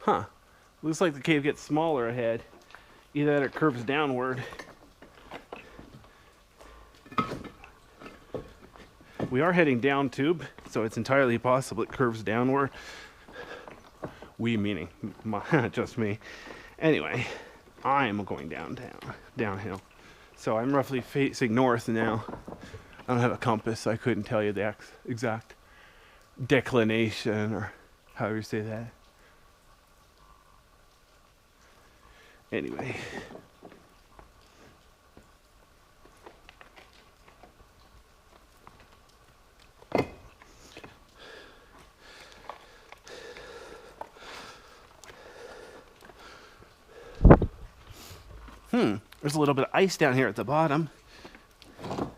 Huh. Looks like the cave gets smaller ahead. Either that or it curves downward. We are heading down tube, so it's entirely possible it curves downward. We meaning just me. Anyway, I'm going downhill. So I'm roughly facing north now. I don't have a compass, so I couldn't tell you the exact declination or however you say that. Anyway. There's a little bit of ice down here at the bottom. I'm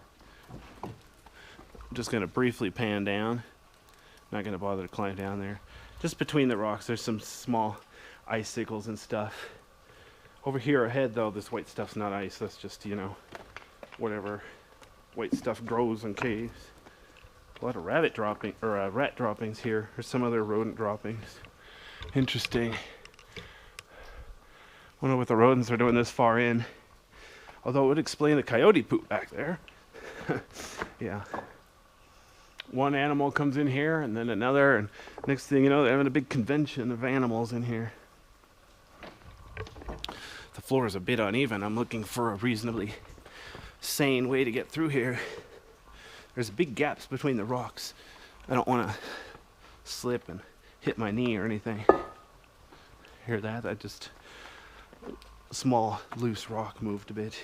just going to briefly pan down. Not going to bother to climb down there. Just between the rocks, there's some small icicles and stuff. Over here ahead, though, this white stuff's not ice. That's just, whatever white stuff grows in caves. A lot of rat droppings here. There's some other rodent droppings. Interesting. Wonder what the rodents are doing this far in. Although it would explain the coyote poop back there. Yeah. One animal comes in here and then another, and next thing you know, they're having a big convention of animals in here. The floor is a bit uneven. I'm looking for a reasonably sane way to get through here. There's big gaps between the rocks. I don't want to slip and hit my knee or anything. Hear that? I just... small loose rock moved a bit.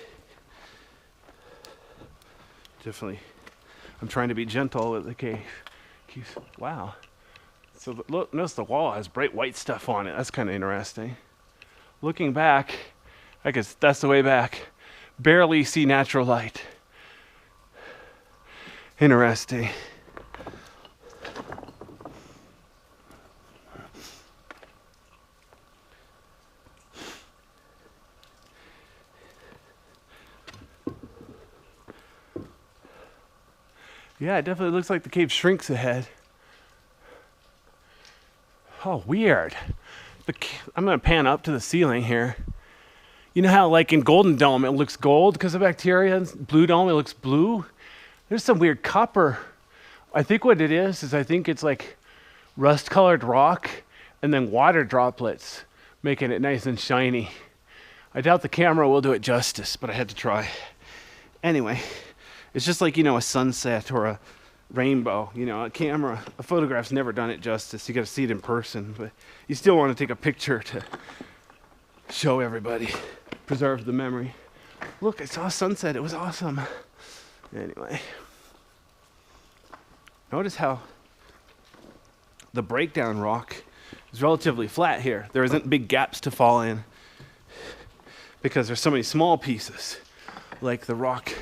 Definitely, I'm trying to be gentle with the cave. Wow. So look, notice the wall has bright white stuff on it. That's kind of interesting. Looking back, I guess that's the way back. Barely see natural light. Interesting. Yeah, it definitely looks like the cave shrinks ahead. Oh, weird. I'm going to pan up to the ceiling here. You know how like in Golden Dome it looks gold because of bacteria? Blue Dome it looks blue? There's some weird copper. I think what it is I think it's like rust-colored rock and then water droplets making it nice and shiny. I doubt the camera will do it justice, but I had to try. Anyway. It's just like, a sunset or a rainbow. A photograph's never done it justice. You got to see it in person, but you still want to take a picture to show everybody, preserve the memory. Look, I saw a sunset. It was awesome. Anyway, notice how the breakdown rock is relatively flat here. There isn't big gaps to fall in because there's so many small pieces, like the rock.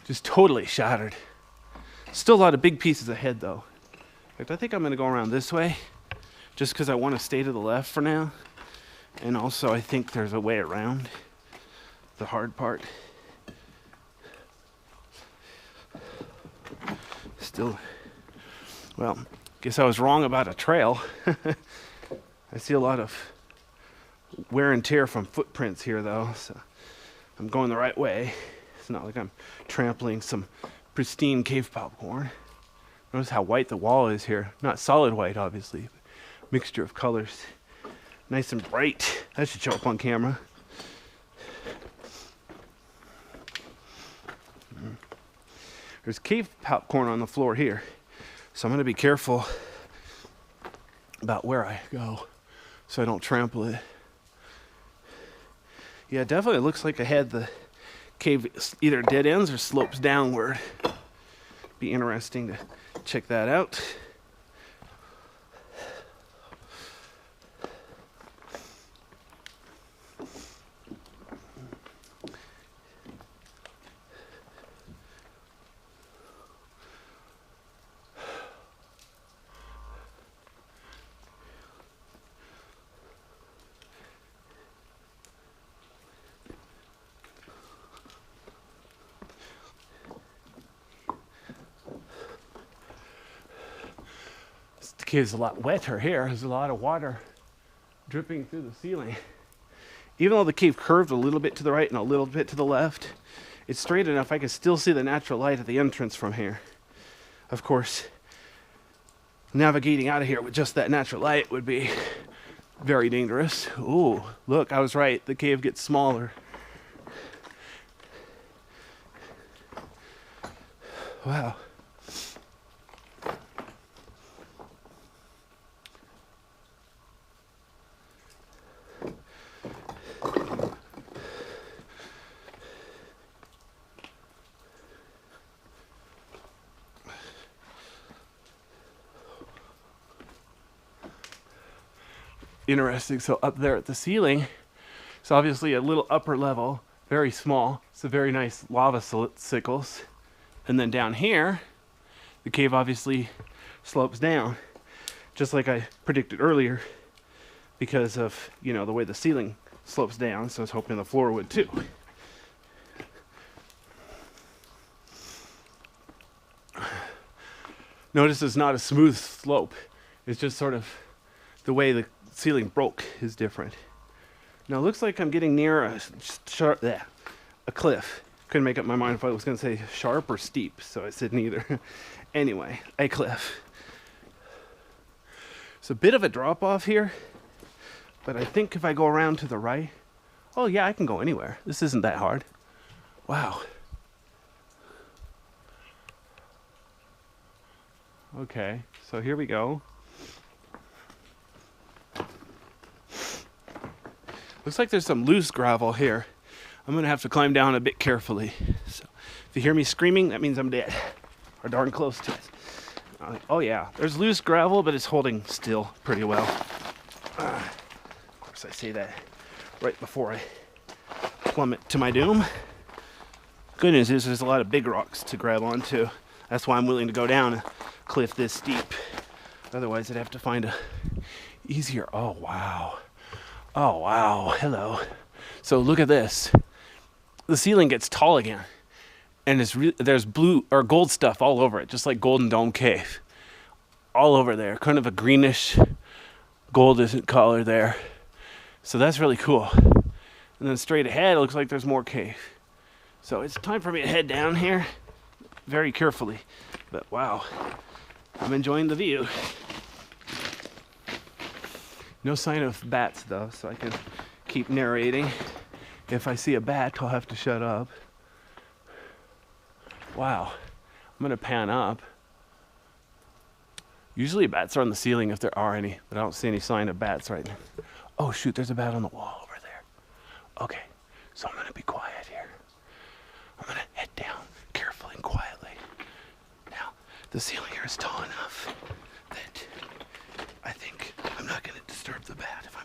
Just totally shattered. Still a lot of big pieces ahead, though. In fact, I think I'm going to go around this way, just because I want to stay to the left for now. And also, I think there's a way around the hard part. Still, well, guess I was wrong about a trail. I see a lot of wear and tear from footprints here, though, so I'm going the right way. It's not like I'm trampling some pristine cave popcorn. Notice how white the wall is here. Not solid white, obviously, but mixture of colors. Nice and bright. That should show up on camera. There's cave popcorn on the floor here, so I'm going to be careful about where I go so I don't trample it. Yeah, it definitely looks like ahead the cave either dead ends or slopes downward. Be interesting to check that out. The cave's a lot wetter here. There's a lot of water dripping through the ceiling. Even though the cave curved a little bit to the right and a little bit to the left, it's straight enough I can still see the natural light at the entrance from here. Of course, navigating out of here with just that natural light would be very dangerous. Ooh, look, I was right. The cave gets smaller. Wow. Interesting. So up there at the ceiling, it's obviously a little upper level, very small. It's a very nice lava sickles. And then down here, the cave obviously slopes down, just like I predicted earlier, because of, you know, the way the ceiling slopes down. So I was hoping the floor would too. Notice it's not a smooth slope. It's just sort of the way the ceiling broke is different. Now it looks like I'm getting near a cliff. Couldn't make up my mind if I was going to say sharp or steep, so I said neither. Anyway, a cliff. It's a bit of a drop off here, but I think if I go around to the right, oh yeah, I can go anywhere. This isn't that hard. Wow. Okay, so here we go. Looks like there's some loose gravel here. I'm gonna have to climb down a bit carefully. So if you hear me screaming, that means I'm dead, or darn close to it. Oh yeah, there's loose gravel, but it's holding still pretty well. Of course, I say that right before I plummet to my doom. Good news is there's a lot of big rocks to grab onto. That's why I'm willing to go down a cliff this steep. Otherwise, I'd have to find a easier. Oh wow. Oh wow, hello. So look at this. The ceiling gets tall again, and there's blue or gold stuff all over it, just like Golden Dome Cave. All over there, kind of a greenish golden color there. So that's really cool. And then straight ahead, it looks like there's more cave. So it's time for me to head down here very carefully. But wow, I'm enjoying the view. No sign of bats though, so I can keep narrating. If I see a bat, I'll have to shut up. Wow, I'm gonna pan up. Usually bats are on the ceiling if there are any, but I don't see any sign of bats right now. Oh shoot, there's a bat on the wall over there. Okay, so I'm gonna be quiet here. I'm gonna head down carefully and quietly. Now, the ceiling here is tall enough that I think I'm not gonna disturb the bat if